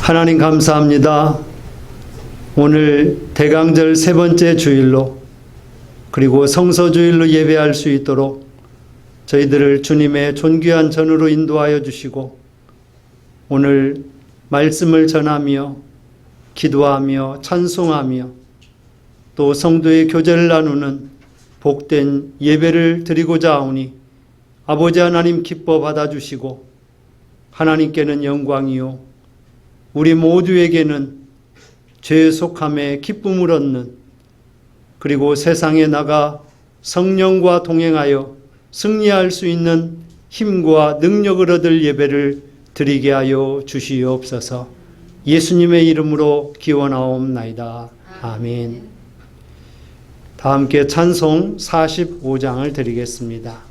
하나님 감사합니다. 오늘 대강절 세 번째 주일로 그리고 성서주일로 예배할 수 있도록 저희들을 주님의 존귀한 전으로 인도하여 주시고 오늘 말씀을 전하며 기도하며 찬송하며 또 성도의 교제를 나누는 복된 예배를 드리고자 하오니 아버지 하나님 기뻐 받아주시고 하나님께는 영광이요 우리 모두에게는 죄 속함에 기쁨을 얻는 그리고 세상에 나가 성령과 동행하여 승리할 수 있는 힘과 능력을 얻을 예배를 드리게 하여 주시옵소서. 예수님의 이름으로 기원하옵나이다. 아멘. 다 함께 찬송 45장을 드리겠습니다.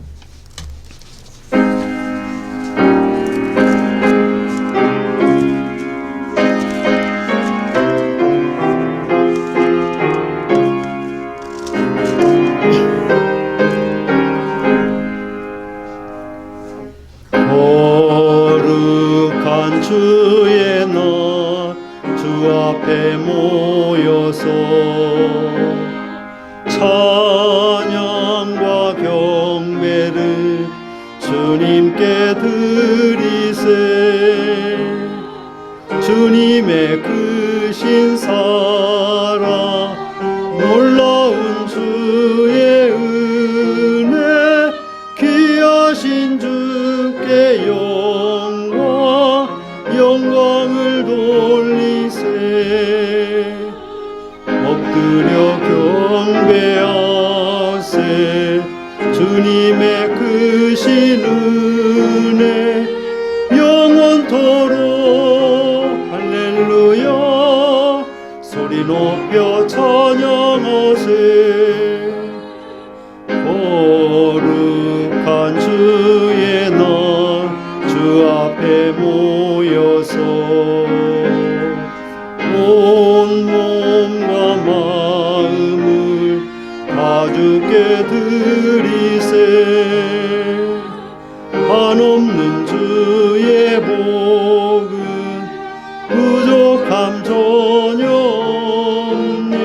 거룩한 주의 날 주 앞에 모여서 찬양과 경배를 주님께 드리세. 주님의 크신 사랑 놀라운 주의 은혜 귀하신 주께 영광을 돌리세. 엎드려 경배하세. 주님의 크신 은혜 영원토록 할렐루야 소리 높여 찬양하세. 거룩한 주의 날 주 앞에 모여서 온 몸과 마음을 다 주께 드리세. 한없는 주의 복은 부족함 전혀 없네.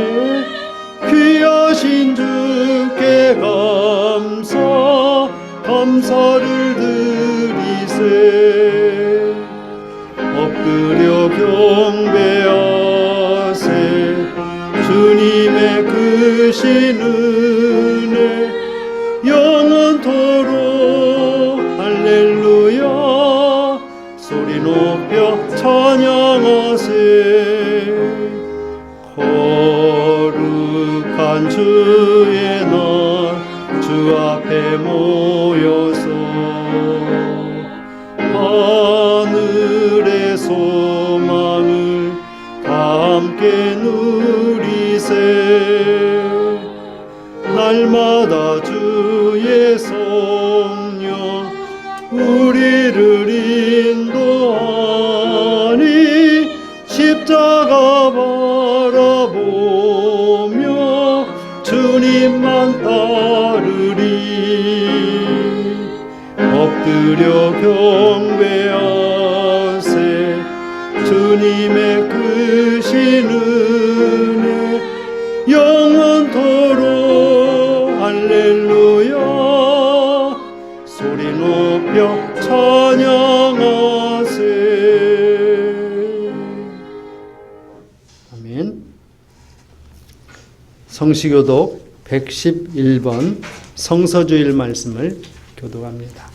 귀하신 주께 감사를 드리세. 엎드려 경배하세. 주님의 크신 은혜 영원토록 할렐루야 소리 높여 찬양하세. 거룩한 주의 날 주 앞에 모여서 하늘의 소망을 다 함께 누리세. 날마다 주의 성령 우리를 인도하니 십자가 바라보며 주님만 따르리. 엎드려 경배하세. 주님의 크신 은혜 영원토록 할렐루야 소리 높여 찬양하세. 아멘. 성시교독 111번 성서주일 말씀을 교독합니다.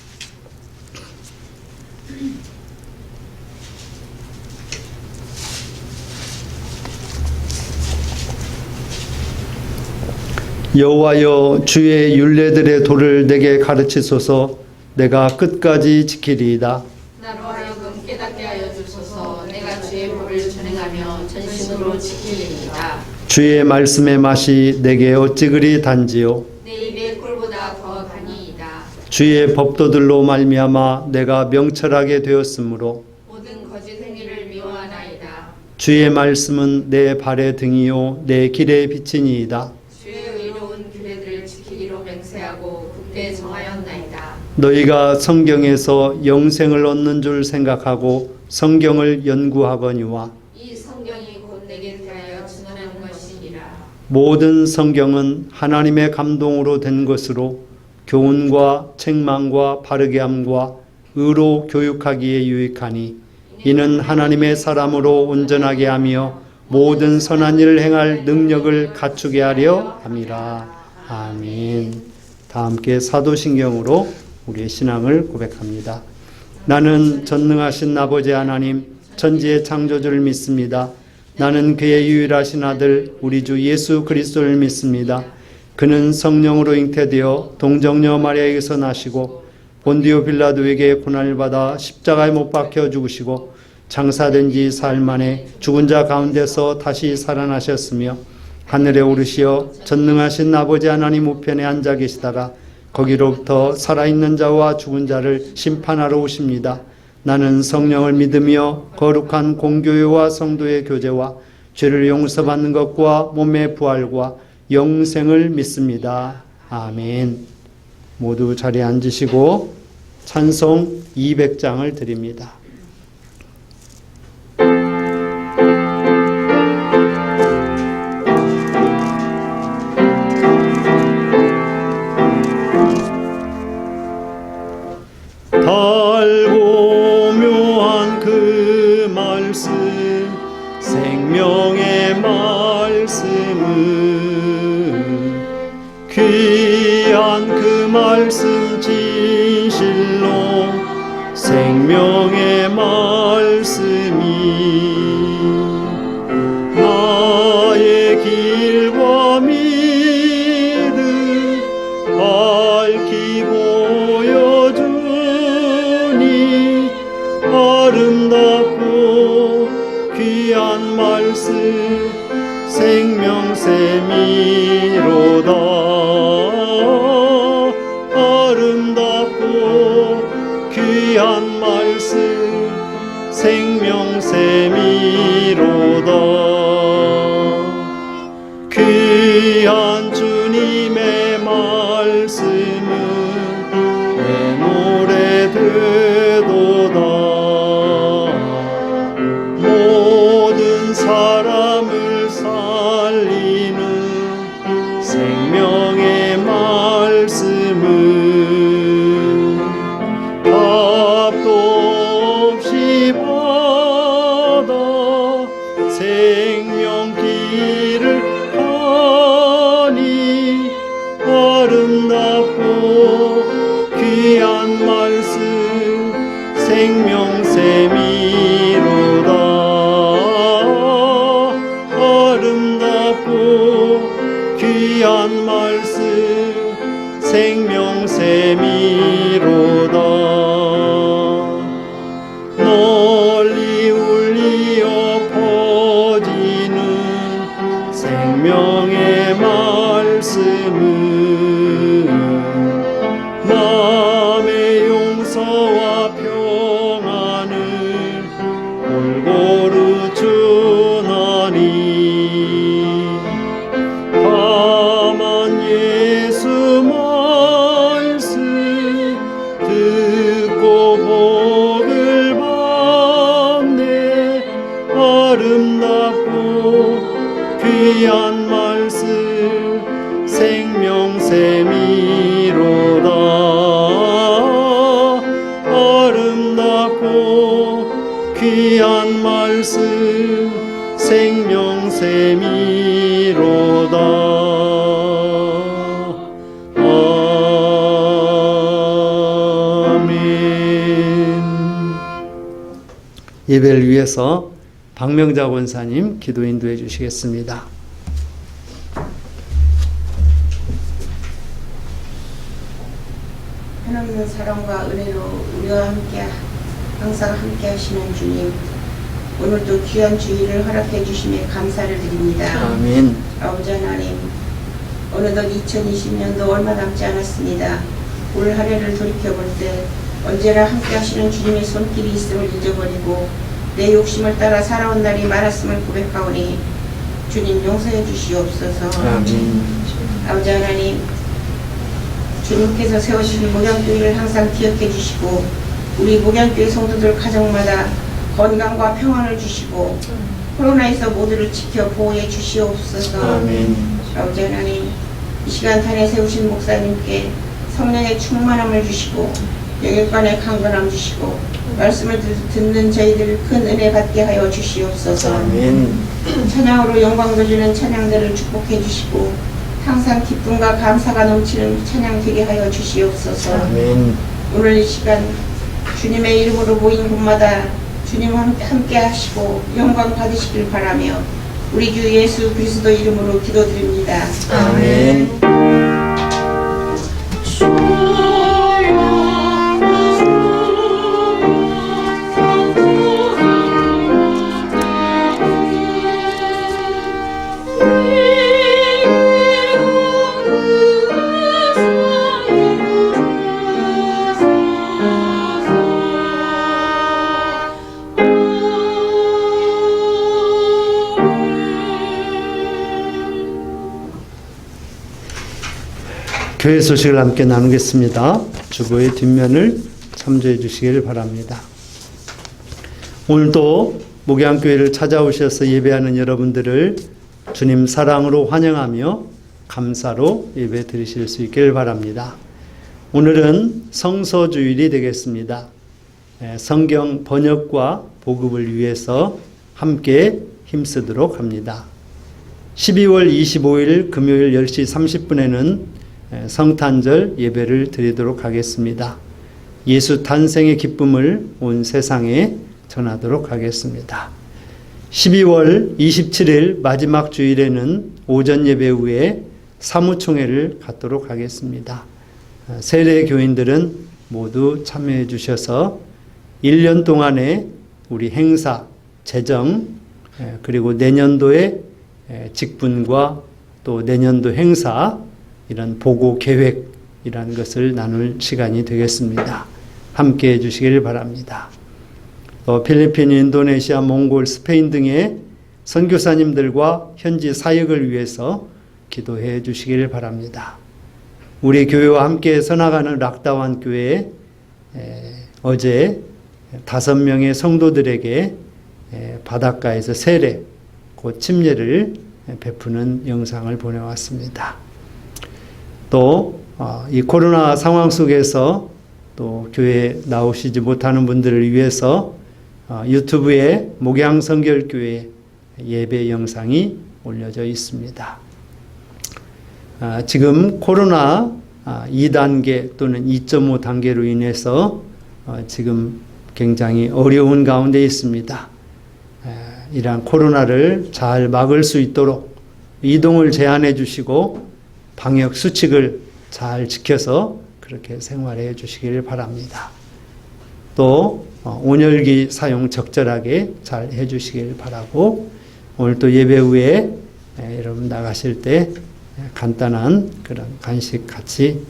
여호와여 주의 율례들의 도를 내게 가르치소서. 내가 끝까지 지키리이다. 나로 하여금 깨닫게 하여 주소서. 내가 주의 법을 준행하며 전심으로 지키리이다. 주의 말씀의 맛이 내게 어찌 그리 단지요. 내 입의 꿀보다 더 다니이다. 주의 법도들로 말미암아 내가 명철하게 되었으므로 모든 거짓 행위를 미워하나이다. 주의 말씀은 내 발의 등이요 내 길의 빛이니이다. 주의 의로운 규례들을 지키기로 맹세하고 굳게 정하였나이다. 너희가 성경에서 영생을 얻는 줄 생각하고 성경을 연구하거니와 이 성경이 곧 내게 대하여 증언하는 것이니라. 모든 성경은 하나님의 감동으로 된 것으로 교훈과 책망과 바르게 함과 의로 교육하기에 유익하니 이는 하나님의 사람으로 온전하게 하며 모든 선한 일을 행할 능력을 갖추게 하려 함이라. 아멘. 다 함께 사도신경으로 우리의 신앙을 고백합니다. 나는 전능하신 아버지 하나님 천지의 창조주를 믿습니다. 나는 그의 유일하신 아들 우리 주 예수 그리스도를 믿습니다. 그는 성령으로 잉태되어 동정녀 마리아에게서 나시고 본디오 빌라도에게 고난을 받아 십자가에 못 박혀 죽으시고 장사된 지 사흘 만에 죽은 자 가운데서 다시 살아나셨으며 하늘에 오르시어 전능하신 아버지 하나님 우편에 앉아 계시다가 거기로부터 살아있는 자와 죽은 자를 심판하러 오십니다. 나는 성령을 믿으며 거룩한 공교회와 성도의 교제와 죄를 용서받는 것과 몸의 부활과 영생을 믿습니다. 아멘. 모두 자리에 앉으시고 찬송 200장을 드립니다. 달고 묘한 그 말씀 생명의 말씀은 귀한 그 말씀 진실로 생명의 말씀이 나의 길과 믿음 밝히 보여주니 아름답고 귀한 말씀 생명샘이로다. 아름답고 귀한 말씀 생명샘이로다. 귀한 주님의 말씀은 내 노래 되도다. 모든 사람을 살리는 생명의 말씀은 값도 없이 받아 생명길을 가니 아름답고 귀한 말씀 생명샘이로다. 아름답고 귀한 말씀 생명샘이로다. 널리 울리어 퍼지는 생명의 말씀은 남의 용서와 평안을 골고루 주나니 다만 예수 말씀 듣고 복을 받네. 아름답고 귀한 말씀 생명샘이로다. 아름답고 귀한 말씀 생명샘이로다. 아멘. 예배를 위해서 박명자 권사님 기도 인도해 주시겠습니다. 하나님의 사랑과 은혜로 우리와 함께 항상 함께 하시는 주님, 오늘도 귀한 주일을 허락해 주심에 감사를 드립니다. 아멘. 아버지 하나님, 어느덧 2020년도 얼마 남지 않았습니다. 올 한 해를 돌이켜볼 때 언제나 함께 하시는 주님의 손길이 있음을 잊어버리고 내 욕심을 따라 살아온 날이 많았음을 고백하오니 주님 용서해 주시옵소서. 아멘. 아버지 하나님, 주님께서 세우신 목양교회를 항상 기억해 주시고 우리 목양교회 성도들 가정마다 건강과 평안을 주시고 코로나에서 모두를 지켜 보호해 주시옵소서. 아멘. 아버지 하나님, 이 시간 단에 세우신 목사님께 성령의 충만함을 주시고 영육간의 강건함 주시고 말씀을 듣는 저희들 큰 은혜 받게 하여 주시옵소서. 아멘. 찬양으로 영광 돌리는 찬양들을 축복해 주시고 항상 기쁨과 감사가 넘치는 찬양 되게 하여 주시옵소서. 아멘. 오늘 이 시간 주님의 이름으로 모인 곳마다 주님 함께 하시고 영광 받으시길 바라며 우리 주 예수 그리스도 이름으로 기도드립니다. 아멘. 교회 소식을 함께 나누겠습니다. 주보의 뒷면을 참조해 주시길 바랍니다. 오늘도 목양교회를 찾아오셔서 예배하는 여러분들을 주님 사랑으로 환영하며 감사로 예배 드리실 수 있기를 바랍니다. 오늘은 성서주일이 되겠습니다. 성경 번역과 보급을 위해서 함께 힘쓰도록 합니다. 12월 25일 금요일 10시 30분에는 성탄절 예배를 드리도록 하겠습니다. 예수 탄생의 기쁨을 온 세상에 전하도록 하겠습니다. 12월 27일 마지막 주일에는 오전 예배 후에 사무총회를 갖도록 하겠습니다. 세례 교인들은 모두 참여해 주셔서 1년 동안의 우리 행사, 재정, 그리고 내년도의 직분과 또 내년도 행사, 이런 보고 계획이라는 것을 나눌 시간이 되겠습니다. 함께 해주시길 바랍니다. 필리핀, 인도네시아, 몽골, 스페인 등의 선교사님들과 현지 사역을 위해서 기도해 주시길 바랍니다. 우리 교회와 함께 서나가는 락다완 교회에 어제 5명의 성도들에게 바닷가에서 세례, 곧 침례를 베푸는 영상을 보내왔습니다. 또 이 코로나 상황 속에서 또 교회에 나오시지 못하는 분들을 위해서 유튜브에 목양성결교회 예배 영상이 올려져 있습니다. 지금 코로나 2단계 또는 2.5 단계로 인해서 지금 굉장히 어려운 가운데 있습니다. 이러한 코로나를 잘 막을 수 있도록 이동을 제한해 주시고 방역 수칙을 잘 지켜서 그렇게 생활해 주시길 바랍니다. 또 온열기 사용 적절하게 잘 해 주시길 바라고, 오늘 또 예배 후에 여러분 나가실 때 간단한 그런 간식 같이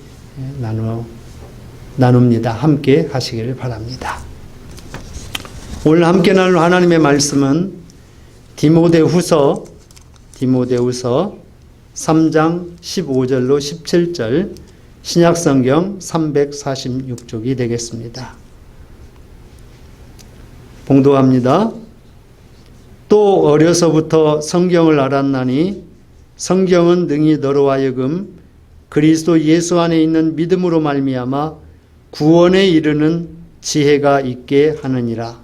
나눕니다. 함께 하시길 바랍니다. 오늘 함께 나눌 하나님의 말씀은 디모데후서 3장 15절로 17절 신약성경 346쪽이 되겠습니다. 봉독합니다. 또 어려서부터 성경을 알았나니 성경은 능히 너로 하여금 그리스도 예수 안에 있는 믿음으로 말미암아 구원에 이르는 지혜가 있게 하느니라.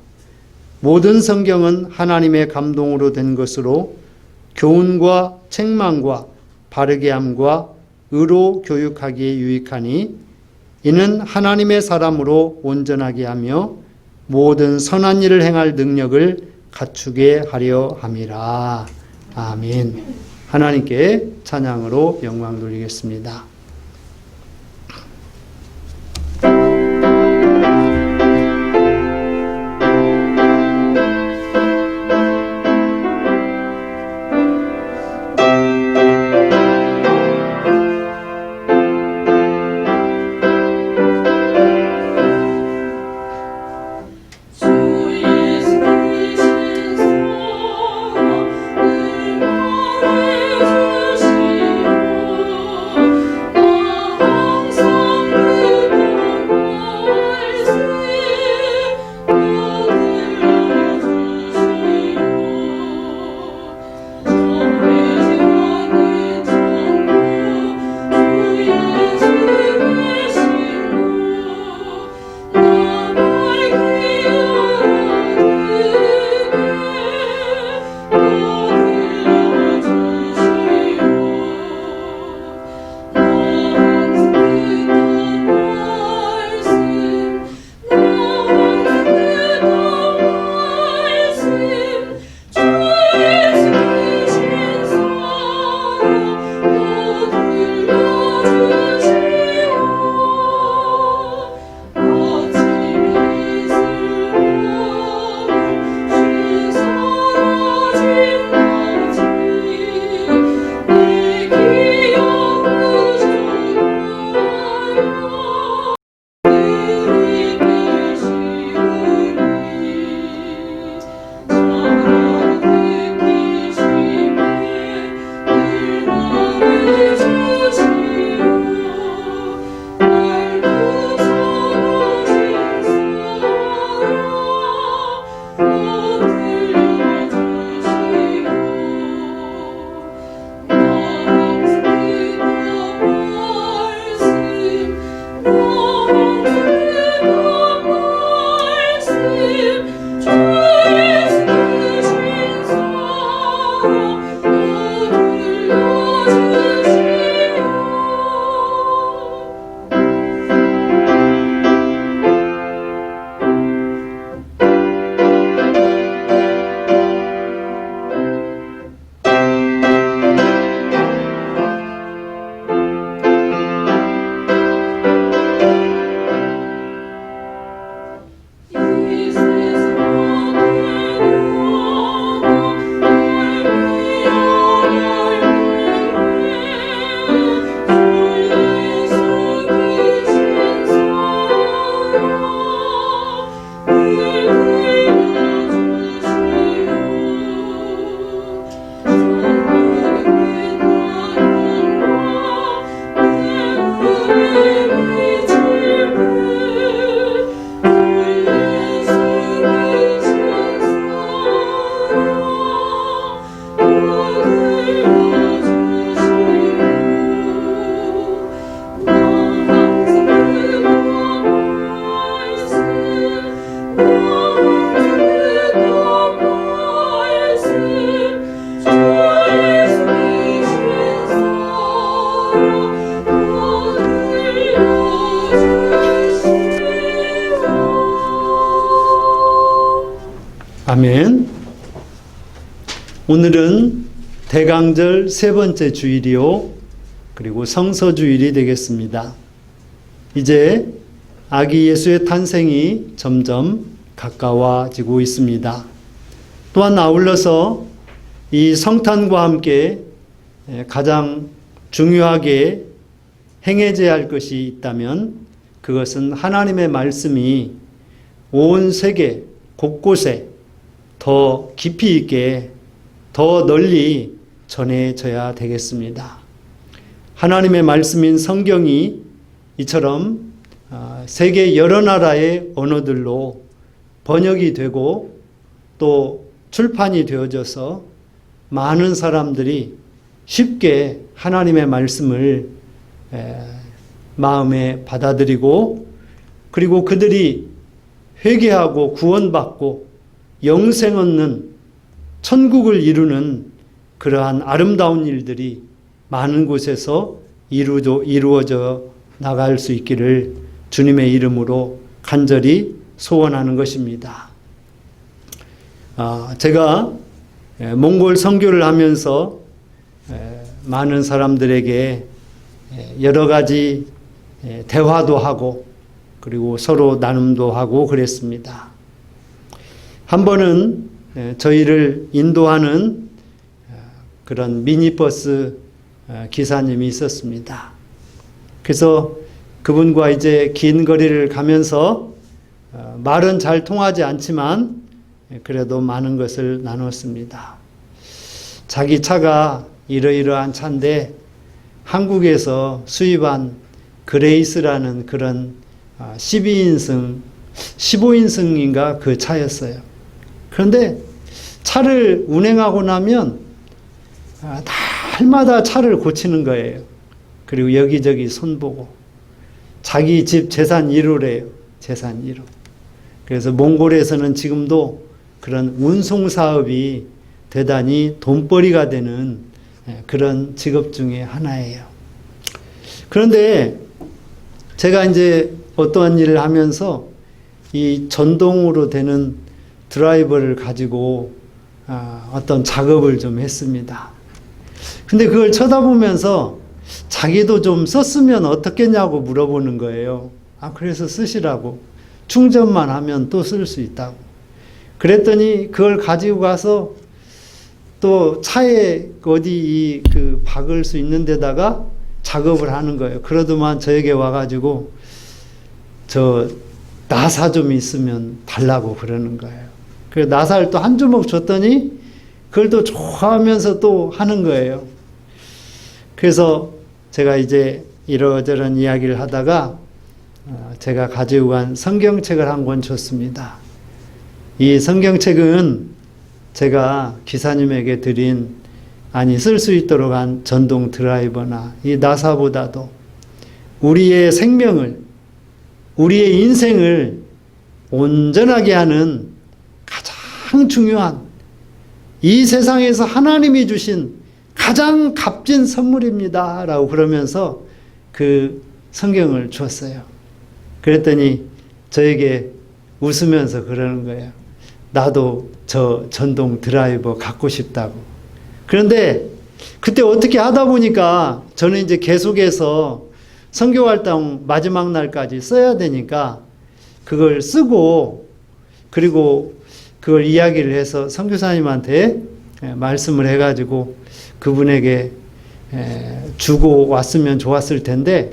모든 성경은 하나님의 감동으로 된 것으로 교훈과 책망과 바르게 함과 의로 교육하기에 유익하니 이는 하나님의 사람으로 온전하게 하며 모든 선한 일을 행할 능력을 갖추게 하려 함이라. 아멘. 하나님께 찬양으로 영광 돌리겠습니다. 아멘. 오늘은 대강절 세 번째 주일이요. 그리고 성서주일이 되겠습니다. 이제 아기 예수의 탄생이 점점 가까워지고 있습니다. 또한 아울러서 이 성탄과 함께 가장 중요하게 행해져야 할 것이 있다면 그것은 하나님의 말씀이 온 세계 곳곳에 더 깊이 있게 더 널리 전해져야 되겠습니다. 하나님의 말씀인 성경이 이처럼 세계 여러 나라의 언어들로 번역이 되고 또 출판이 되어져서 많은 사람들이 쉽게 하나님의 말씀을 마음에 받아들이고 그리고 그들이 회개하고 구원받고 영생 얻는 천국을 이루는 그러한 아름다운 일들이 많은 곳에서 이루어져 나갈 수 있기를 주님의 이름으로 간절히 소원하는 것입니다. 제가 몽골 선교를 하면서 많은 사람들에게 여러 가지 대화도 하고 그리고 서로 나눔도 하고 그랬습니다. 한 번은 저희를 인도하는 그런 미니버스 기사님이 있었습니다. 그래서 그분과 이제 긴 거리를 가면서 말은 잘 통하지 않지만 그래도 많은 것을 나눴습니다. 자기 차가 이러이러한 차인데 한국에서 수입한 그레이스라는 그런 15인승인가 그 차였어요. 그런데 차를 운행하고 나면 날마다 차를 고치는 거예요. 그리고 여기저기 손보고 자기 집 재산 1호래요. 재산 1호. 그래서 몽골에서는 지금도 그런 운송 사업이 대단히 돈벌이가 되는 그런 직업 중에 하나예요. 그런데 제가 이제 어떠한 일을 하면서 이 전동으로 되는 드라이버를 가지고 어떤 작업을 좀 했습니다. 근데 그걸 쳐다보면서 자기도 좀 썼으면 어떻겠냐고 물어보는 거예요. 그래서 쓰시라고. 충전만 하면 또 쓸 수 있다고. 그랬더니 그걸 가지고 가서 또 차에 어디 박을 수 있는 데다가 작업을 하는 거예요. 그러더만 저에게 와가지고 저 나사 좀 있으면 달라고 그러는 거예요. 그래서 나사를 또 한 주먹 줬더니 그걸 또 좋아하면서 또 하는 거예요. 그래서 제가 이제 이러저런 이야기를 하다가 제가 가지고 간 성경책을 한 권 줬습니다. 이 성경책은 제가 기사님에게 드린 쓸 수 있도록 한 전동 드라이버나 이 나사보다도 우리의 생명을 우리의 인생을 온전하게 하는 가장 중요한 이 세상에서 하나님이 주신 가장 값진 선물입니다 라고 그러면서 그 성경을 주었어요. 그랬더니 저에게 웃으면서 그러는 거예요. 나도 저 전동 드라이버 갖고 싶다고. 그런데 그때 어떻게 하다 보니까 저는 이제 계속해서 선교활동 마지막 날까지 써야 되니까 그걸 쓰고 그리고 그걸 이야기를 해서 선교사님한테 말씀을 해가지고 그분에게 주고 왔으면 좋았을 텐데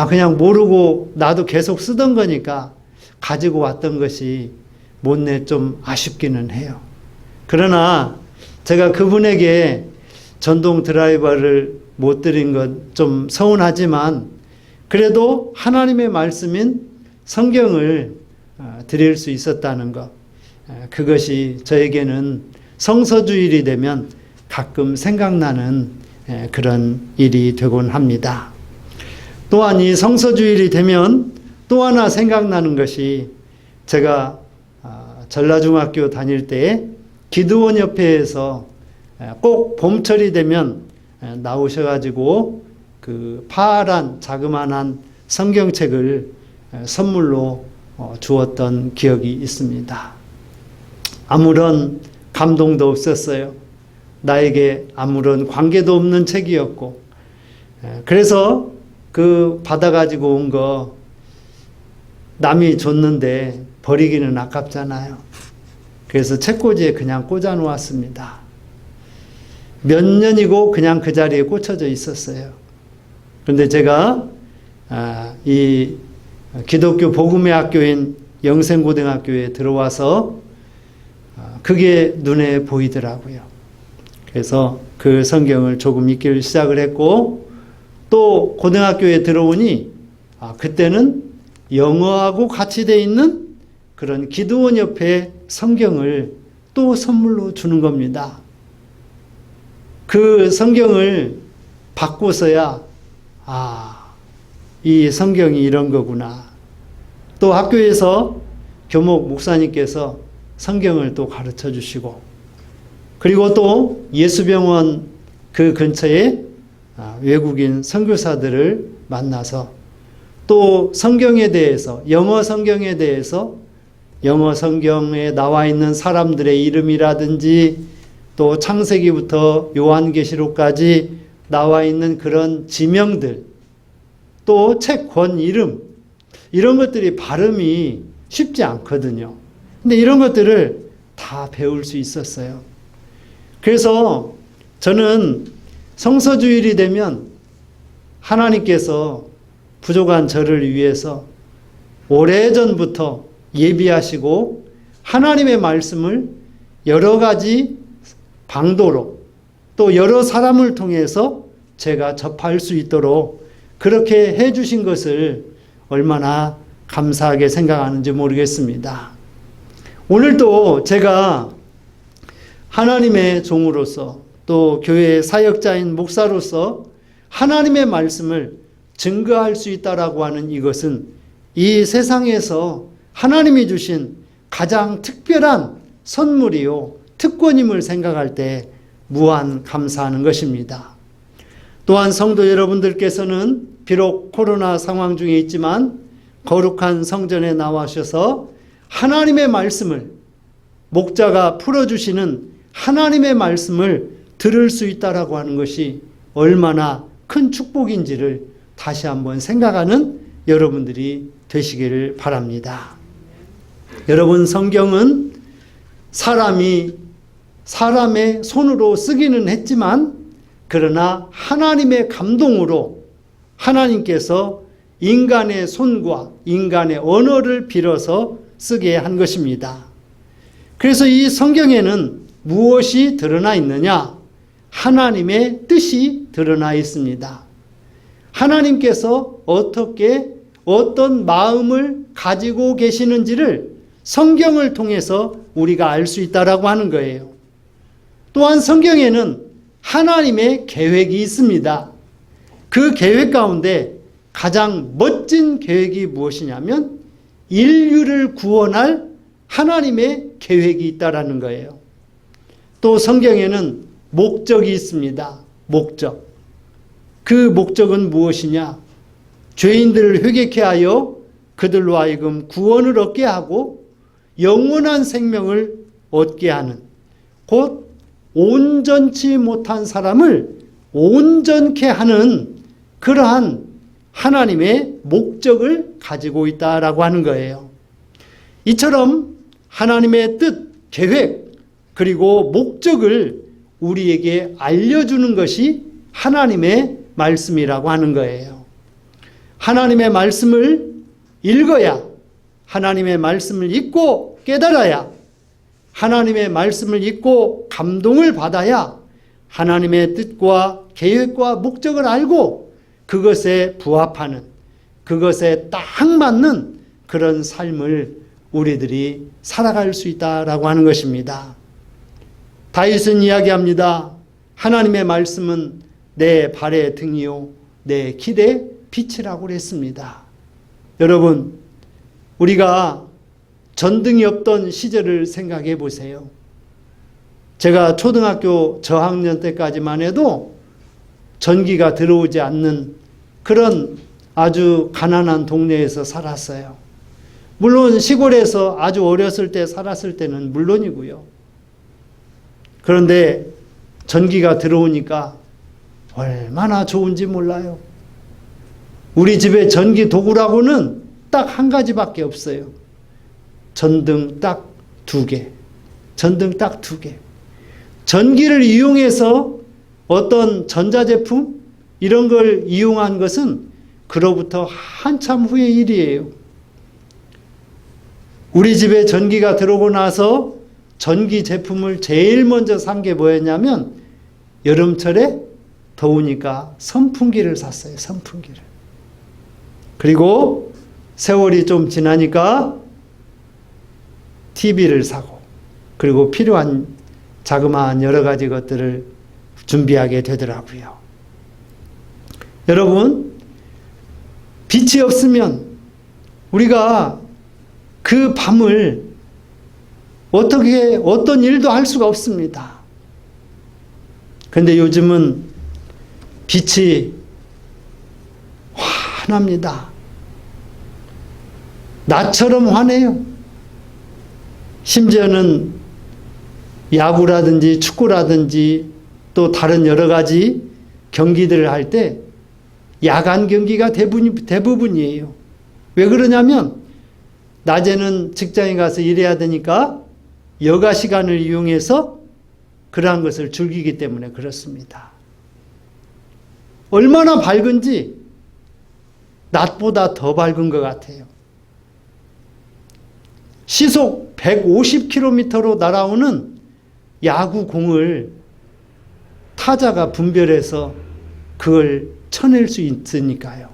그냥 모르고 나도 계속 쓰던 거니까 가지고 왔던 것이 못내 좀 아쉽기는 해요. 그러나 제가 그분에게 전동 드라이버를 못 드린 건 좀 서운하지만 그래도 하나님의 말씀인 성경을 드릴 수 있었다는 것, 그것이 저에게는 성서주일이 되면 가끔 생각나는 그런 일이 되곤 합니다. 또한 이 성서주일이 되면 또 하나 생각나는 것이 제가 전라중학교 다닐 때 기드원 협회에서 꼭 봄철이 되면 나오셔가지고 그 파란 자그마한 성경책을 선물로 주었던 기억이 있습니다. 아무런 감동도 없었어요. 나에게 아무런 관계도 없는 책이었고, 그래서 그 받아가지고 온 거 남이 줬는데 버리기는 아깝잖아요. 그래서 책꽂이에 그냥 꽂아 놓았습니다. 몇 년이고 그냥 그 자리에 꽂혀져 있었어요. 그런데 제가 이 기독교 복음의 학교인 영생고등학교에 들어와서 그게 눈에 보이더라고요. 그래서 그 성경을 조금 읽기를 시작을 했고, 또 고등학교에 들어오니 그때는 영어하고 같이 돼 있는 그런 기도원 옆에 성경을 또 선물로 주는 겁니다. 그 성경을 받고서야 이 성경이 이런 거구나. 또 학교에서 교목 목사님께서 성경을 또 가르쳐 주시고, 그리고 또 예수병원 그 근처에 외국인 선교사들을 만나서 또 성경에 대해서, 영어 성경에 대해서, 영어 성경에 나와 있는 사람들의 이름이라든지 또 창세기부터 요한계시록까지 나와 있는 그런 지명들, 또 책 권 이름, 이런 것들이 발음이 쉽지 않거든요. 근데 이런 것들을 다 배울 수 있었어요. 그래서 저는 성서주일이 되면 하나님께서 부족한 저를 위해서 오래전부터 예비하시고 하나님의 말씀을 여러 가지 방도로 또 여러 사람을 통해서 제가 접할 수 있도록 그렇게 해주신 것을 얼마나 감사하게 생각하는지 모르겠습니다. 오늘도 제가 하나님의 종으로서 또 교회의 사역자인 목사로서 하나님의 말씀을 증거할 수 있다라고 하는 이것은 이 세상에서 하나님이 주신 가장 특별한 선물이요 특권임을 생각할 때 무한 감사하는 것입니다. 또한 성도 여러분들께서는 비록 코로나 상황 중에 있지만 거룩한 성전에 나와셔서 하나님의 말씀을, 목자가 풀어주시는 하나님의 말씀을 들을 수 있다라고 하는 것이 얼마나 큰 축복인지를 다시 한번 생각하는 여러분들이 되시기를 바랍니다. 여러분, 성경은 사람이 사람의 손으로 쓰기는 했지만 그러나 하나님의 감동으로 하나님께서 인간의 손과 인간의 언어를 빌어서 쓰게 한 것입니다. 그래서 이 성경에는 무엇이 드러나 있느냐? 하나님의 뜻이 드러나 있습니다. 하나님께서 어떻게 어떤 마음을 가지고 계시는지를 성경을 통해서 우리가 알 수 있다라고 하는 거예요. 또한 성경에는 하나님의 계획이 있습니다. 그 계획 가운데 가장 멋진 계획이 무엇이냐면 인류를 구원할 하나님의 계획이 있다라는 거예요. 또 성경에는 목적이 있습니다. 목적. 그 목적은 무엇이냐? 죄인들을 회개케 하여 그들로 하여금 구원을 얻게 하고 영원한 생명을 얻게 하는, 곧 온전치 못한 사람을 온전케 하는 그러한 하나님의 목적을 가지고 있다라고 하는 거예요. 이처럼 하나님의 뜻, 계획, 그리고 목적을 우리에게 알려주는 것이 하나님의 말씀이라고 하는 거예요. 하나님의 말씀을 읽어야, 하나님의 말씀을 읽고 깨달아야, 하나님의 말씀을 읽고 감동을 받아야 하나님의 뜻과 계획과 목적을 알고 그것에 부합하는, 그것에 딱 맞는 그런 삶을 우리들이 살아갈 수 있다라고 하는 것입니다. 다윗은 이야기합니다. 하나님의 말씀은 내 발의 등이요 내 길의 빛이라고 그랬습니다. 여러분, 우리가 전등이 없던 시절을 생각해 보세요. 제가 초등학교 저학년 때까지만 해도 전기가 들어오지 않는 그런 아주 가난한 동네에서 살았어요. 물론 시골에서 아주 어렸을 때 살았을 때는 물론이고요. 그런데 전기가 들어오니까 얼마나 좋은지 몰라요. 우리 집에 전기 도구라고는 딱 한 가지밖에 없어요. 전등 딱 2개. 전등 딱 2개. 전기를 이용해서 어떤 전자제품 이런 걸 이용한 것은 그로부터 한참 후의 일이에요. 우리 집에 전기가 들어오고 나서 전기 제품을 제일 먼저 산 게 뭐였냐면 여름철에 더우니까 선풍기를 샀어요. 선풍기를. 그리고 세월이 좀 지나니까 TV를 사고 그리고 필요한 자그마한 여러 가지 것들을 준비하게 되더라고요. 여러분, 빛이 없으면 우리가 그 밤을 어떤 일도 할 수가 없습니다. 그런데 요즘은 빛이 환합니다. 낮처럼 환해요. 심지어는 야구라든지 축구라든지 또 다른 여러 가지 경기들을 할 때 야간 경기가 대부분이에요. 왜 그러냐면 낮에는 직장에 가서 일해야 되니까 여가 시간을 이용해서 그러한 것을 즐기기 때문에 그렇습니다. 얼마나 밝은지 낮보다 더 밝은 것 같아요. 시속 150km로 날아오는 야구 공을 타자가 분별해서 그걸 쳐낼 수 있으니까요.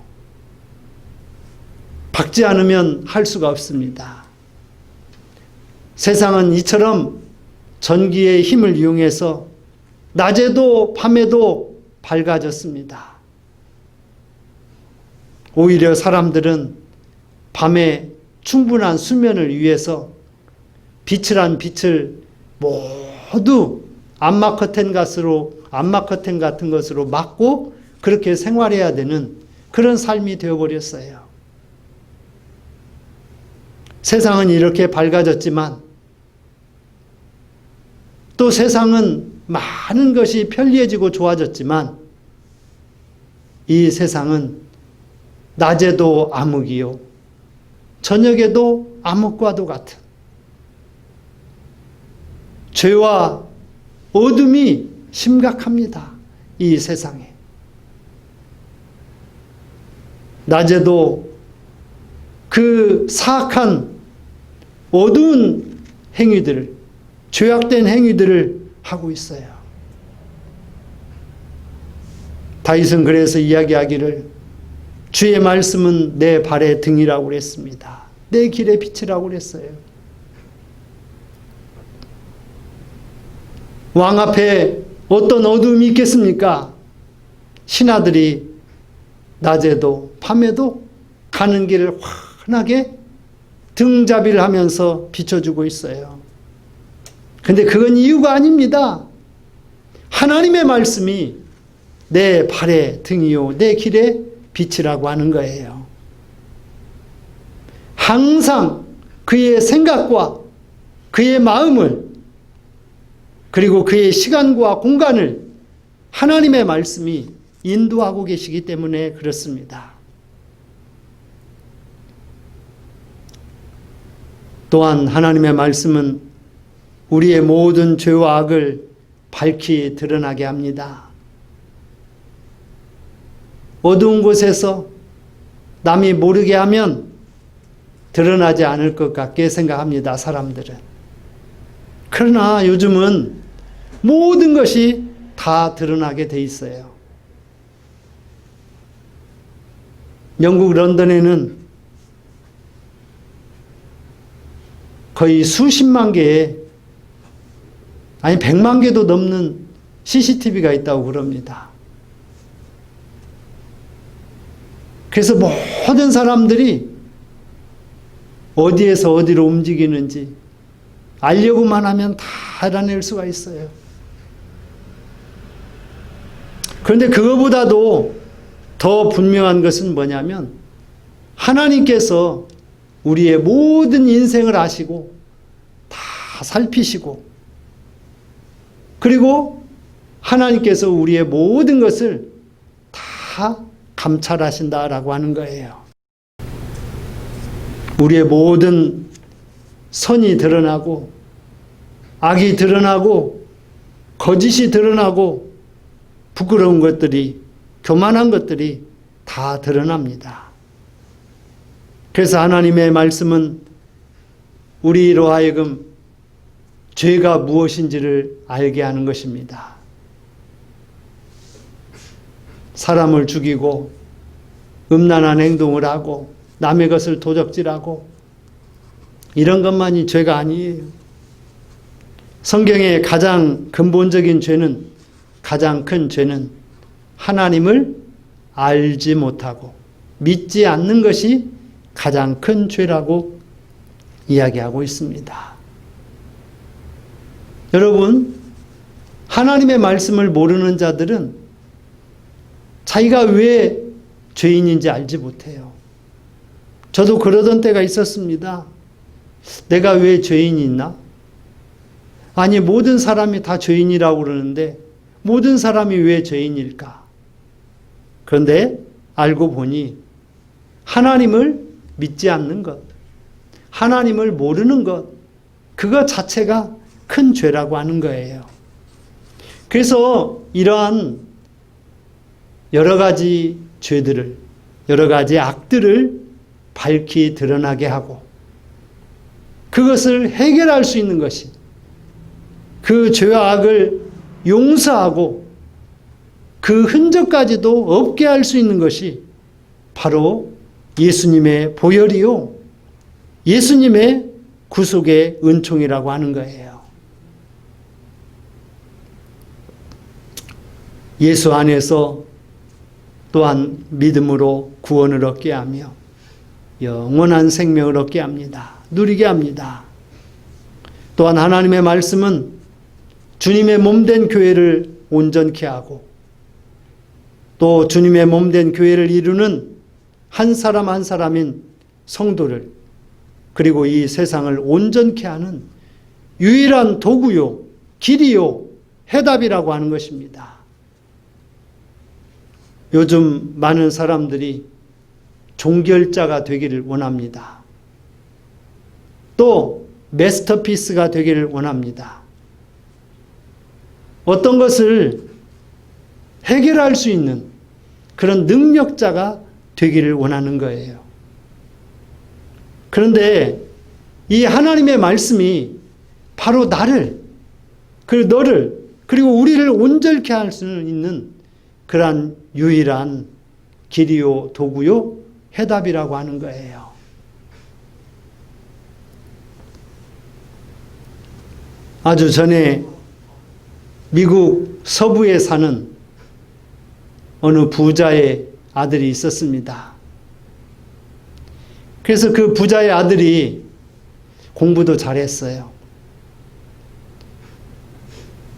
박지 않으면 할 수가 없습니다. 세상은 이처럼 전기의 힘을 이용해서 낮에도 밤에도 밝아졌습니다. 오히려 사람들은 밤에 충분한 수면을 위해서 빛을 모두 암막 커튼 같은 것으로 막고 그렇게 생활해야 되는 그런 삶이 되어버렸어요. 세상은 이렇게 밝아졌지만 또 세상은 많은 것이 편리해지고 좋아졌지만 이 세상은 낮에도 암흑이요 저녁에도 암흑과도 같은 죄와 어둠이 심각합니다. 이 세상에. 낮에도 그 사악한 어두운 행위들을, 죄악된 행위들을 하고 있어요. 다윗은 그래서 이야기하기를 주의 말씀은 내 발의 등이라고 그랬습니다. 내 길의 빛이라고 그랬어요. 왕 앞에 어떤 어두움이 있겠습니까? 신하들이 낮에도 밤에도 가는 길을 환하게 등자비를 하면서 비춰주고 있어요. 근데 그건 이유가 아닙니다. 하나님의 말씀이 내 발의 등이요 내 길의 빛이라고 하는 거예요. 항상 그의 생각과 그의 마음을 그리고 그의 시간과 공간을 하나님의 말씀이 인도하고 계시기 때문에 그렇습니다. 또한 하나님의 말씀은 우리의 모든 죄와 악을 밝히 드러나게 합니다. 어두운 곳에서 남이 모르게 하면 드러나지 않을 것 같게 생각합니다. 사람들은. 그러나 요즘은 모든 것이 다 드러나게 돼 있어요. 영국 런던에는 거의 수십만 개의 아니 100만 개도 넘는 CCTV가 있다고 그럽니다. 그래서 모든 사람들이 어디에서 어디로 움직이는지 알려고만 하면 다 알아낼 수가 있어요. 그런데 그거보다도 더 분명한 것은 뭐냐면 하나님께서 우리의 모든 인생을 아시고 다 살피시고 그리고 하나님께서 우리의 모든 것을 다 감찰하신다라고 하는 거예요. 우리의 모든 선이 드러나고 악이 드러나고 거짓이 드러나고 부끄러운 것들이 교만한 것들이 다 드러납니다. 그래서 하나님의 말씀은 우리로 하여금 죄가 무엇인지를 알게 하는 것입니다. 사람을 죽이고 음란한 행동을 하고 남의 것을 도적질하고 이런 것만이 죄가 아니에요. 성경의 가장 근본적인 죄는, 가장 큰 죄는 하나님을 알지 못하고 믿지 않는 것이 가장 큰 죄라고 이야기하고 있습니다. 여러분, 하나님의 말씀을 모르는 자들은 자기가 왜 죄인인지 알지 못해요. 저도 그러던 때가 있었습니다. 내가 왜 죄인이 있나? 아니, 모든 사람이 다 죄인이라고 그러는데 모든 사람이 왜 죄인일까? 그런데 알고 보니 하나님을 믿지 않는 것, 하나님을 모르는 것, 그것 자체가 큰 죄라고 하는 거예요. 그래서 이러한 여러 가지 죄들을, 여러 가지 악들을 밝히 드러나게 하고 그것을 해결할 수 있는 것이, 그 죄와 악을 용서하고 그 흔적까지도 없게 할 수 있는 것이 바로 예수님의 보혈이요, 예수님의 구속의 은총이라고 하는 거예요. 예수 안에서 또한 믿음으로 구원을 얻게 하며 영원한 생명을 얻게 합니다. 누리게 합니다. 또한 하나님의 말씀은 주님의 몸된 교회를 온전케 하고 또 주님의 몸된 교회를 이루는 한 사람 한 사람인 성도를, 그리고 이 세상을 온전케 하는 유일한 도구요, 길이요, 해답이라고 하는 것입니다. 요즘 많은 사람들이 종결자가 되기를 원합니다. 또 마스터피스가 되기를 원합니다. 어떤 것을 해결할 수 있는 그런 능력자가 되기를 원하는 거예요. 그런데 이 하나님의 말씀이 바로 나를, 그리고 너를, 그리고 우리를 온전케 할 수 있는 그러한 유일한 길이요, 도구요, 해답이라고 하는 거예요. 아주 전에 미국 서부에 사는 어느 부자의 아들이 있었습니다. 그래서 그 부자의 아들이 공부도 잘했어요.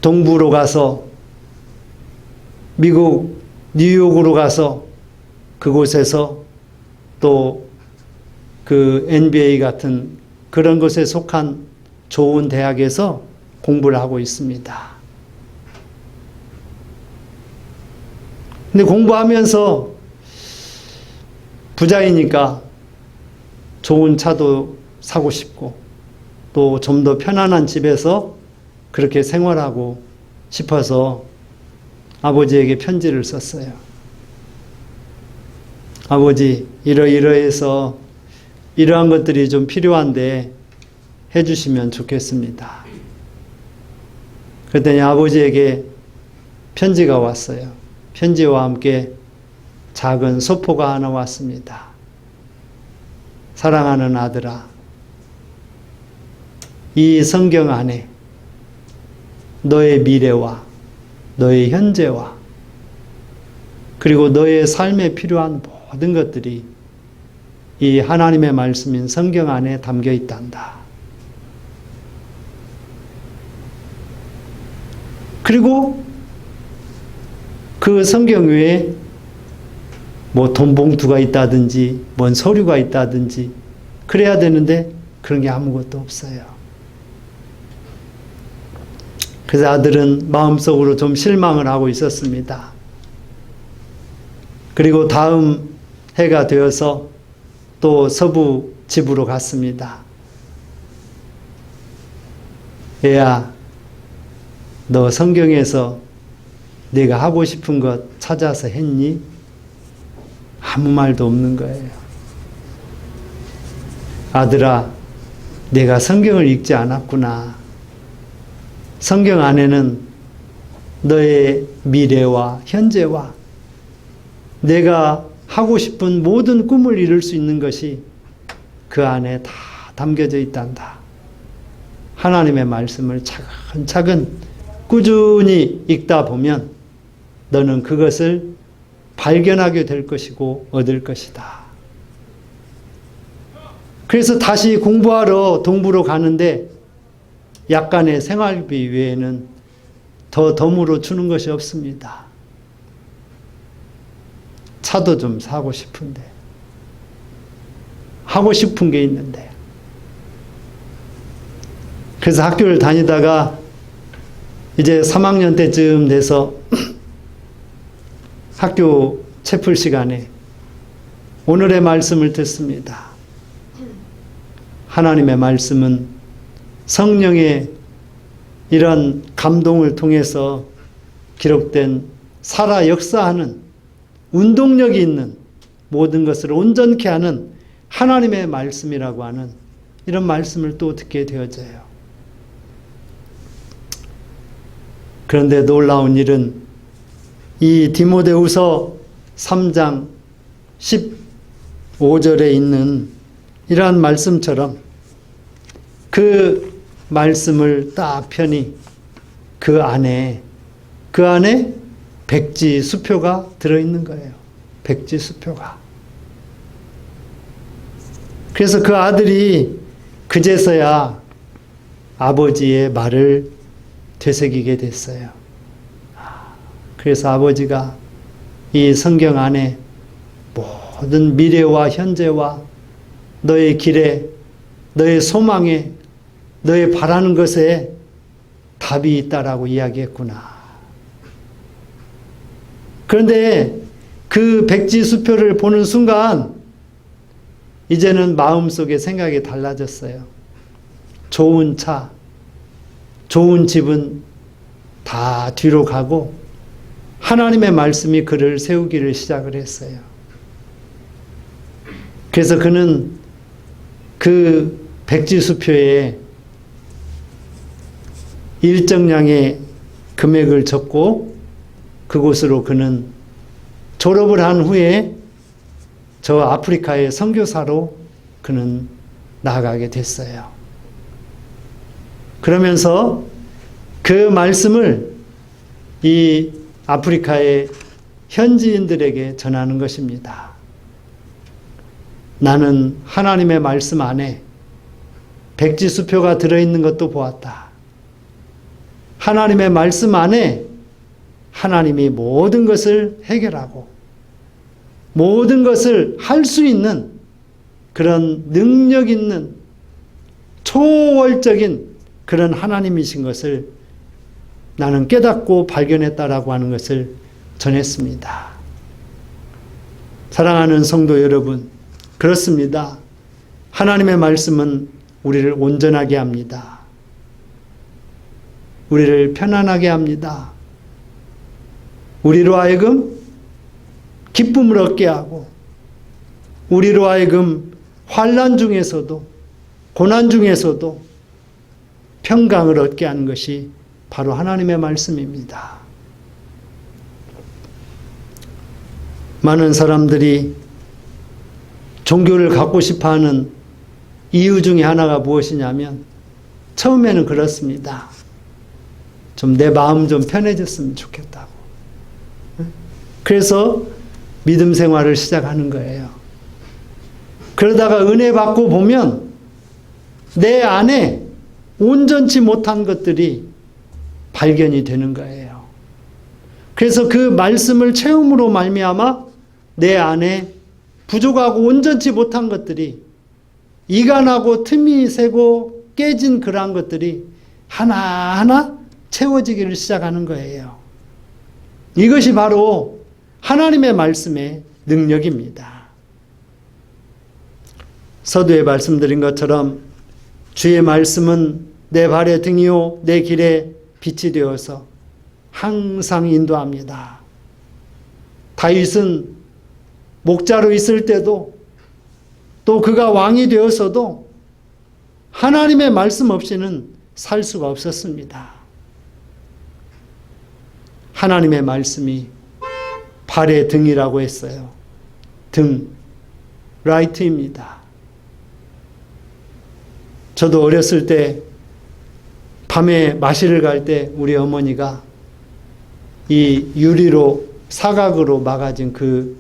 동부로 가서 미국 뉴욕으로 가서 그곳에서 또 그 NBA 같은 그런 것에 속한 좋은 대학에서 공부를 하고 있습니다. 근데 공부하면서 부자이니까 좋은 차도 사고 싶고 또 좀 더 편안한 집에서 그렇게 생활하고 싶어서 아버지에게 편지를 썼어요. 아버지, 이러이러해서 이러한 것들이 좀 필요한데 해주시면 좋겠습니다. 그랬더니 아버지에게 편지가 왔어요. 편지와 함께 작은 소포가 하나 왔습니다. 사랑하는 아들아, 이 성경 안에 너의 미래와 너의 현재와 그리고 너의 삶에 필요한 모든 것들이 이 하나님의 말씀인 성경 안에 담겨 있단다. 그리고 그 성경 외에 뭐 돈 봉투가 있다든지 뭔 서류가 있다든지 그래야 되는데 그런 게 아무것도 없어요. 그래서 아들은 마음속으로 좀 실망을 하고 있었습니다. 그리고 다음 해가 되어서 또 서부 집으로 갔습니다. 얘야, 너 성경에서 네가 하고 싶은 것 찾아서 했니? 아무 말도 없는 거예요. 아들아, 내가 성경을 읽지 않았구나. 성경 안에는 너의 미래와 현재와 내가 하고 싶은 모든 꿈을 이룰 수 있는 것이 그 안에 다 담겨져 있단다. 하나님의 말씀을 차근차근 꾸준히 읽다 보면 너는 그것을 발견하게 될 것이고 얻을 것이다. 그래서 다시 공부하러 동부로 가는데 약간의 생활비 외에는 더 덤으로 주는 것이 없습니다. 차도 좀 사고 싶은데, 하고 싶은 게 있는데. 그래서 학교를 다니다가 이제 3학년 때쯤 돼서 학교 채플 시간에 오늘의 말씀을 듣습니다. 하나님의 말씀은 성령의 이런 감동을 통해서 기록된 살아 역사하는 운동력이 있는 모든 것을 온전케 하는 하나님의 말씀이라고 하는 이런 말씀을 또 듣게 되어져요. 그런데 놀라운 일은 이 디모데후서 3장 15절에 있는 이러한 말씀처럼 그 말씀을 딱 펴니 그 안에 백지 수표가 들어있는 거예요. 백지 수표가. 그래서 그 아들이 그제서야 아버지의 말을 되새기게 됐어요. 그래서 아버지가 이 성경 안에 모든 미래와 현재와 너의 길에, 너의 소망에, 너의 바라는 것에 답이 있다라고 이야기했구나. 그런데 그 백지 수표를 보는 순간 이제는 마음속에 생각이 달라졌어요. 좋은 차, 좋은 집은 다 뒤로 가고 하나님의 말씀이 그를 세우기를 시작을 했어요. 그래서 그는 그 백지수표에 일정량의 금액을 적고 그곳으로 그는 졸업을 한 후에 저 아프리카의 선교사로 그는 나아가게 됐어요. 그러면서 그 말씀을 이 아프리카의 현지인들에게 전하는 것입니다. 나는 하나님의 말씀 안에 백지수표가 들어있는 것도 보았다. 하나님의 말씀 안에 하나님이 모든 것을 해결하고 모든 것을 할 수 있는 그런 능력 있는 초월적인 그런 하나님이신 것을 나는 깨닫고 발견했다라고 하는 것을 전했습니다. 사랑하는 성도 여러분, 그렇습니다. 하나님의 말씀은 우리를 온전하게 합니다. 우리를 편안하게 합니다. 우리로 하여금 기쁨을 얻게 하고 우리로 하여금 환난 중에서도 고난 중에서도 평강을 얻게 하는 것이 바로 하나님의 말씀입니다. 많은 사람들이 종교를 갖고 싶어하는 이유 중에 하나가 무엇이냐면 처음에는 그렇습니다. 좀 내 마음 좀 편해졌으면 좋겠다고. 그래서 믿음 생활을 시작하는 거예요. 그러다가 은혜 받고 보면 내 안에 온전치 못한 것들이 발견이 되는 거예요. 그래서 그 말씀을 체험으로 말미암아 내 안에 부족하고 온전치 못한 것들이 이간하고 틈이 새고 깨진 그러한 것들이 하나하나 채워지기를 시작하는 거예요. 이것이 바로 하나님의 말씀의 능력입니다. 서두에 말씀드린 것처럼 주의 말씀은 내 발의 등이요 내 길에 빛이 되어서 항상 인도합니다. 다윗은 목자로 있을 때도 또 그가 왕이 되어서도 하나님의 말씀 없이는 살 수가 없었습니다. 하나님의 말씀이 발의 등이라고 했어요. 등, 라이트입니다. 저도 어렸을 때 밤에 마실을 갈 때 우리 어머니가 이 유리로 사각으로 막아진 그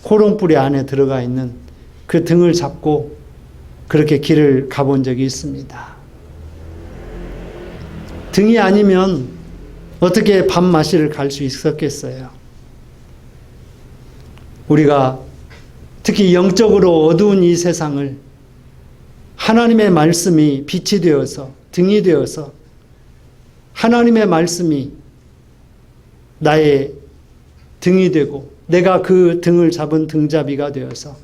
호롱불이 안에 들어가 있는 그 등을 잡고 그렇게 길을 가본 적이 있습니다. 등이 아니면 어떻게 밤 마실을 갈 수 있었겠어요? 우리가 특히 영적으로 어두운 이 세상을 하나님의 말씀이 빛이 되어서 등이 되어서 하나님의 말씀이 나의 등이 되고 내가 그 등을 잡은 등잡이가 되어서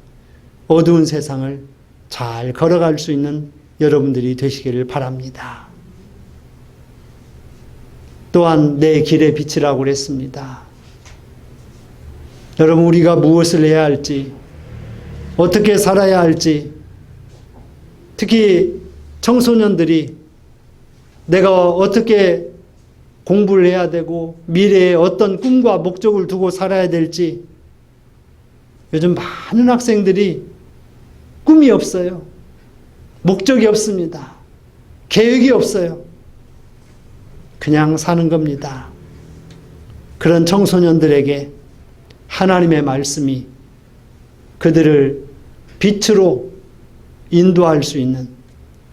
어두운 세상을 잘 걸어갈 수 있는 여러분들이 되시기를 바랍니다. 또한 내 길의 빛이라고 그랬습니다. 여러분, 우리가 무엇을 해야 할지, 어떻게 살아야 할지, 특히 청소년들이 내가 어떻게 공부를 해야 되고 미래에 어떤 꿈과 목적을 두고 살아야 될지, 요즘 많은 학생들이 꿈이 없어요. 목적이 없습니다. 계획이 없어요. 그냥 사는 겁니다. 그런 청소년들에게 하나님의 말씀이 그들을 빛으로 인도할 수 있는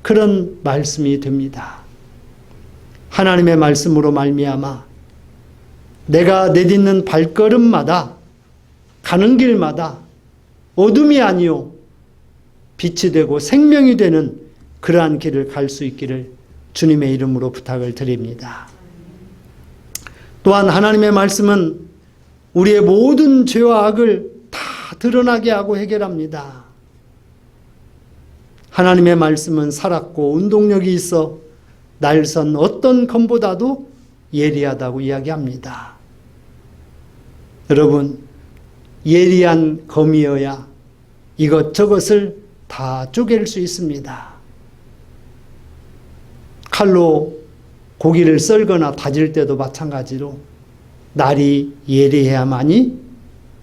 그런 말씀이 됩니다. 하나님의 말씀으로 말미암아 내가 내딛는 발걸음마다 가는 길마다 어둠이 아니요 빛이 되고 생명이 되는 그러한 길을 갈 수 있기를 주님의 이름으로 부탁을 드립니다. 또한 하나님의 말씀은 우리의 모든 죄와 악을 다 드러나게 하고 해결합니다. 하나님의 말씀은 살았고 운동력이 있어 날선 어떤 검보다도 예리하다고 이야기합니다. 여러분, 예리한 검이어야 이것저것을 다 쪼갤 수 있습니다. 칼로 고기를 썰거나 다질 때도 마찬가지로 날이 예리해야만이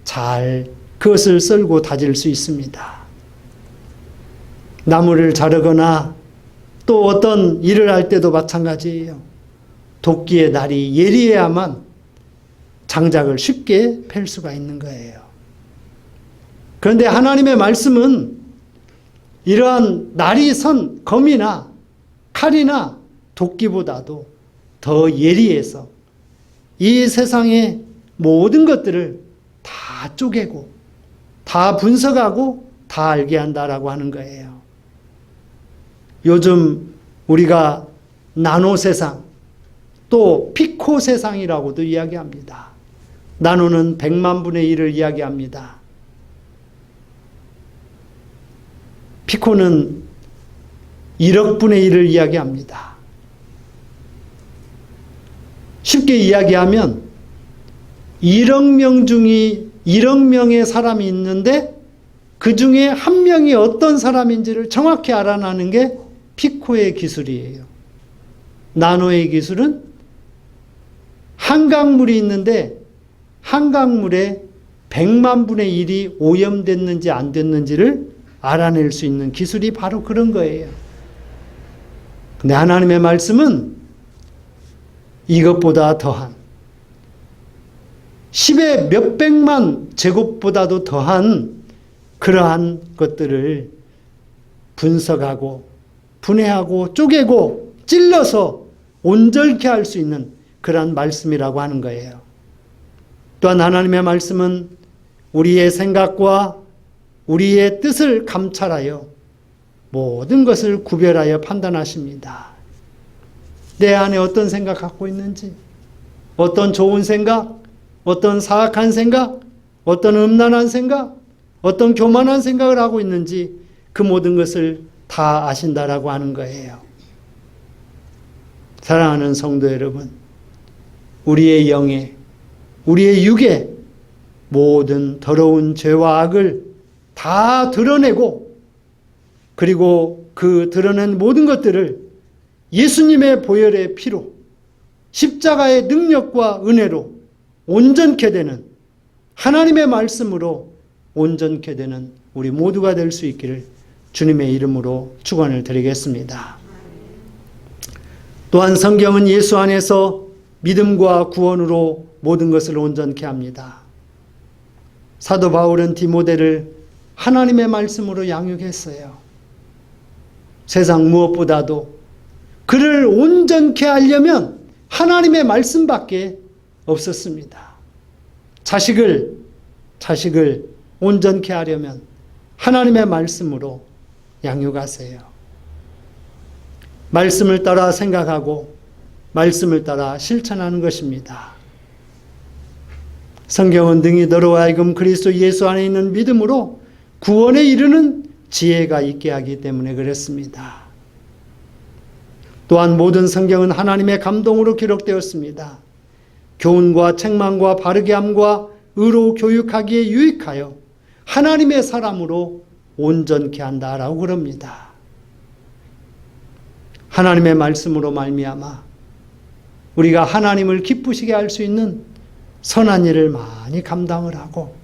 잘 그것을 썰고 다질 수 있습니다. 나무를 자르거나 또 어떤 일을 할 때도 마찬가지예요. 도끼의 날이 예리해야만 장작을 쉽게 팰 수가 있는 거예요. 그런데 하나님의 말씀은 이러한 날이 선 검이나 칼이나 도끼보다도 더 예리해서 이 세상의 모든 것들을 다 쪼개고 다 분석하고 다 알게 한다라고 하는 거예요. 요즘 우리가 나노 세상 또 피코 세상이라고도 이야기합니다. 나노는 100만 분의 1을 이야기합니다. 피코는 1억 분의 1을 이야기합니다. 쉽게 이야기하면 1억 명 중에 1억 명의 사람이 있는데 그 중에 한 명이 어떤 사람인지를 정확히 알아내는 게 피코의 기술이에요. 나노의 기술은 한강물이 있는데 한강물에 100만 분의 1이 오염됐는지 안 됐는지를 알아낼 수 있는 기술이 바로 그런 거예요. 근데 하나님의 말씀은 이것보다 더한 10의 몇백만 제곱보다도 더한 그러한 것들을 분석하고 분해하고 쪼개고 찔러서 온전케 할 수 있는 그러한 말씀이라고 하는 거예요. 또한 하나님의 말씀은 우리의 생각과 우리의 뜻을 감찰하여 모든 것을 구별하여 판단하십니다. 내 안에 어떤 생각 갖고 있는지, 어떤 좋은 생각, 어떤 사악한 생각, 어떤 음란한 생각, 어떤 교만한 생각을 하고 있는지 그 모든 것을 다 아신다라고 하는 거예요. 사랑하는 성도 여러분, 우리의 영에, 우리의 육에 모든 더러운 죄와 악을 다 드러내고, 그리고 그 드러낸 모든 것들을 예수님의 보혈의 피로, 십자가의 능력과 은혜로 온전케 되는, 하나님의 말씀으로 온전케 되는 우리 모두가 될 수 있기를 주님의 이름으로 축원을 드리겠습니다. 또한 성경은 예수 안에서 믿음과 구원으로 모든 것을 온전케 합니다. 사도 바울은 디모데를 하나님의 말씀으로 양육했어요. 세상 무엇보다도 그를 온전케 하려면 하나님의 말씀밖에 없었습니다. 자식을 온전케 하려면 하나님의 말씀으로 양육하세요. 말씀을 따라 생각하고 말씀을 따라 실천하는 것입니다. 성경은 능히 너로 하여금 그리스도 예수 안에 있는 믿음으로 구원에 이르는 지혜가 있게 하기 때문에 그렇습니다. 또한 모든 성경은 하나님의 감동으로 기록되었습니다. 교훈과 책망과 바르게 함과 의로 교육하기에 유익하여 하나님의 사람으로 온전케 한다라고 그럽니다. 하나님의 말씀으로 말미암아 우리가 하나님을 기쁘시게 할 수 있는 선한 일을 많이 감당을 하고,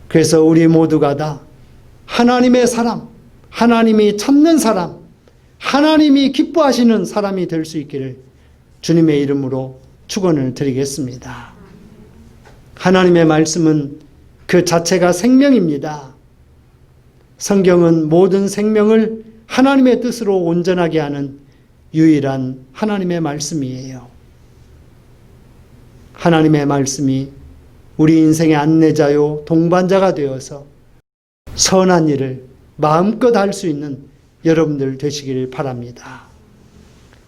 그래서 우리 모두가 다 하나님의 사람, 하나님이 찾는 사람, 하나님이 기뻐하시는 사람이 될 수 있기를 주님의 이름으로 축원을 드리겠습니다. 하나님의 말씀은 그 자체가 생명입니다. 성경은 모든 생명을 하나님의 뜻으로 온전하게 하는 유일한 하나님의 말씀이에요. 하나님의 말씀이 우리 인생의 안내자요 동반자가 되어서 선한 일을 마음껏 할 수 있는 여러분들 되시기를 바랍니다.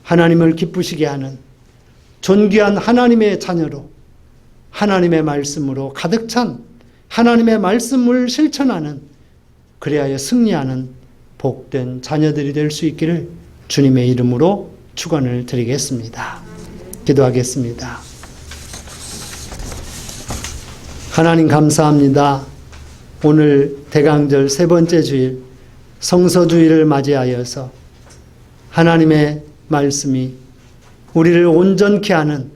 하나님을 기쁘시게 하는 존귀한 하나님의 자녀로 하나님의 말씀으로 가득 찬 하나님의 말씀을 실천하는, 그래야 승리하는 복된 자녀들이 될 수 있기를 주님의 이름으로 축원을 드리겠습니다. 기도하겠습니다. 하나님 감사합니다. 오늘 대강절 세 번째 주일 성서주일을 맞이하여서 하나님의 말씀이 우리를 온전케 하는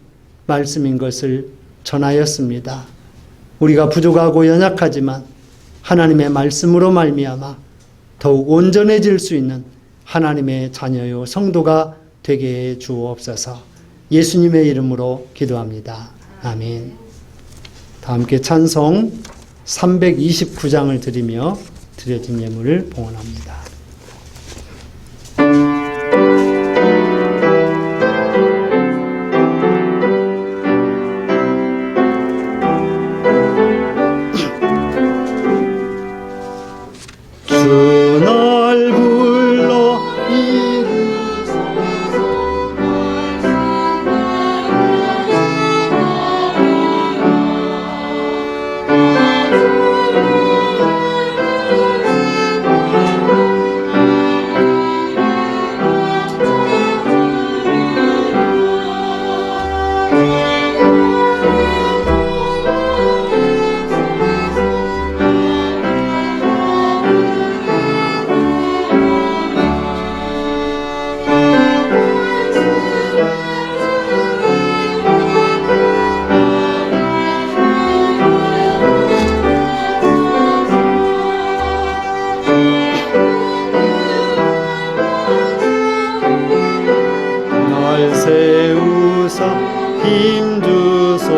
말씀인 것을 전하였습니다. 우리가 부족하고 연약하지만 하나님의 말씀으로 말미암아 더욱 온전해질 수 있는 하나님의 자녀요 성도가 되게 해 주옵소서. 예수님의 이름으로 기도합니다. 아멘. 다 함께 찬송 329장을 드리며 드려진 예물을 봉헌합니다. 주날 불러 날 세우사 힘주소서.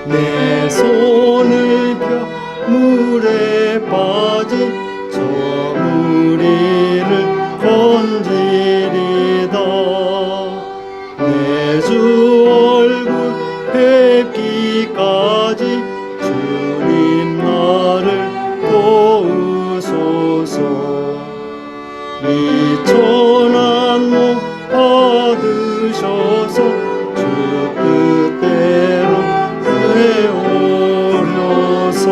내 손을 펴 물에 빠진 저 무리를 건지리다. 내 주 얼굴 뵙기까지 주님 나를 도우소서. 천한 목 받으셔서 주 뜻대로 되오려서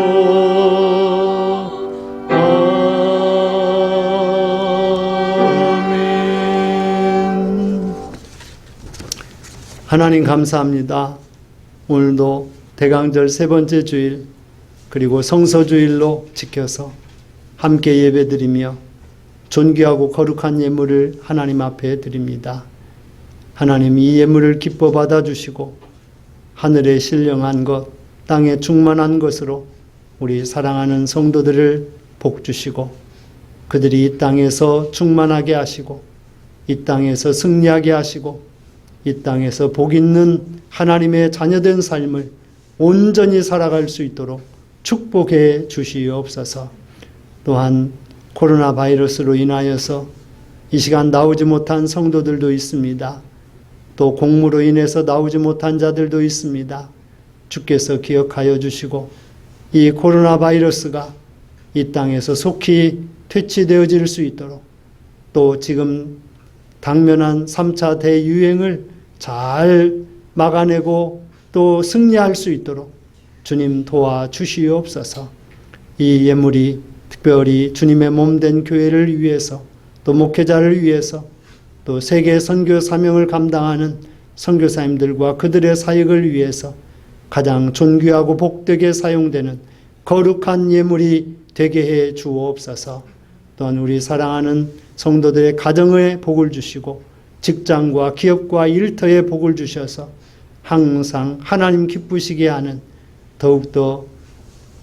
아멘. 하나님 감사합니다. 오늘도 대강절 세 번째 주일 그리고 성서주일로 지켜서 함께 예배드리며 존귀하고 거룩한 예물을 하나님 앞에 드립니다. 하나님 이 예물을 기뻐 받아주시고 하늘에 신령한 것, 땅에 충만한 것으로 우리 사랑하는 성도들을 복주시고 그들이 이 땅에서 충만하게 하시고 이 땅에서 승리하게 하시고 이 땅에서 복 있는 하나님의 자녀된 삶을 온전히 살아갈 수 있도록 축복해 주시옵소서. 또한 코로나 바이러스로 인하여서 이 시간 나오지 못한 성도들도 있습니다. 또 공무로 인해서 나오지 못한 자들도 있습니다. 주께서 기억하여 주시고 이 코로나 바이러스가 이 땅에서 속히 퇴치되어질 수 있도록 또 지금 당면한 3차 대유행을 잘 막아내고 또 승리할 수 있도록 주님 도와주시옵소서. 이 예물이 특별히 주님의 몸된 교회를 위해서 또 목회자를 위해서 또 세계 선교 사명을 감당하는 선교사님들과 그들의 사역을 위해서 가장 존귀하고 복되게 사용되는 거룩한 예물이 되게 해 주옵소서. 또한 우리 사랑하는 성도들의 가정에 복을 주시고 직장과 기업과 일터에 복을 주셔서 항상 하나님 기쁘시게 하는 더욱더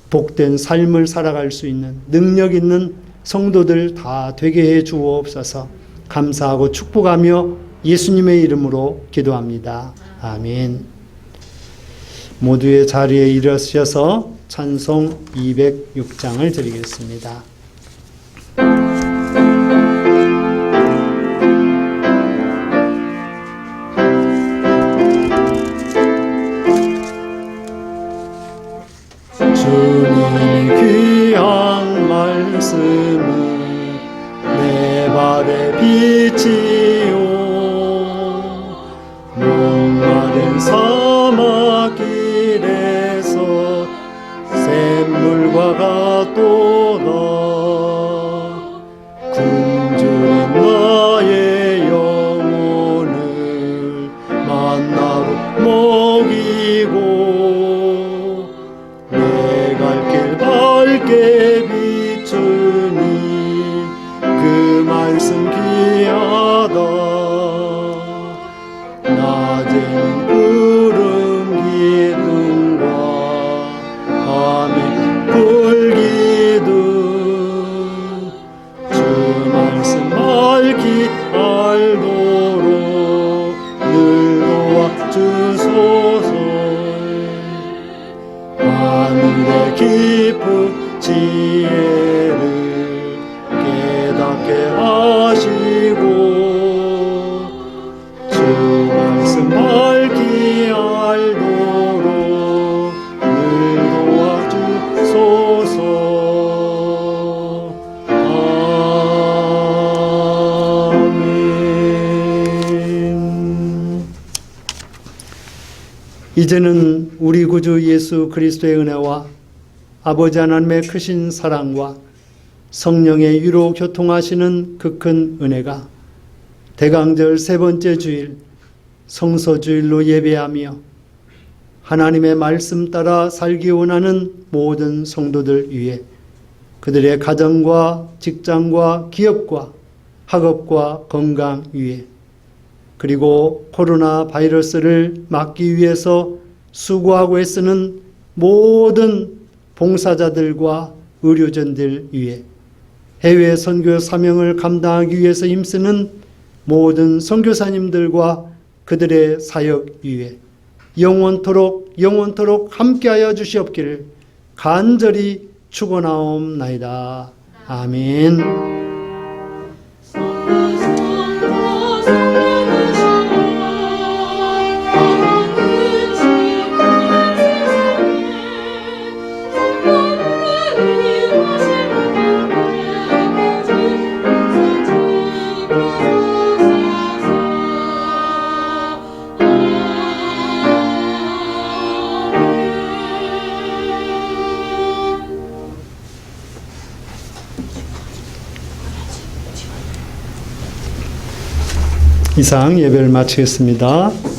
복된 삶을 살아갈 수 있는 능력 있는 성도들 다 되게 해 주옵소서. 감사하고 축복하며 예수님의 이름으로 기도합니다. 아멘. 모두의 자리에 일어서셔서 찬송 206장을 드리겠습니다. 주님 귀한 말씀은 내 발의 빛이요 목마른 사막길에서 샘물과 같도다. 굶주린 나의 영혼을 만나로 먹이고 내 갈 길 밝게 비추니 그 말씀 귀하다. 낮에는 구름 기둥과 밤에 불 기둥 주 말씀 밝히 알도록 늘 도와주소서. 하늘의 깊은 지혜를 깨닫게 하시고 주 말씀 밝히 알도록 늘 도와주소서. 아멘. 이제는 우리 구주 예수 그리스도의 은혜와 아버지 하나님의 크신 사랑과 성령의 위로 교통하시는 그 큰 은혜가 대강절 세 번째 주일 성서주일로 예배하며 하나님의 말씀 따라 살기 원하는 모든 성도들 위해 그들의 가정과 직장과 기업과 학업과 건강 위해 그리고 코로나 바이러스를 막기 위해서 수고하고 애쓰는 모든 봉사자들과 의료진들 위해 해외 선교 사명을 감당하기 위해서 힘쓰는 모든 선교사님들과 그들의 사역 위해 영원토록 함께하여 주시옵기를 간절히 축원하옵나이다. 아멘. 이상 예배를 마치겠습니다.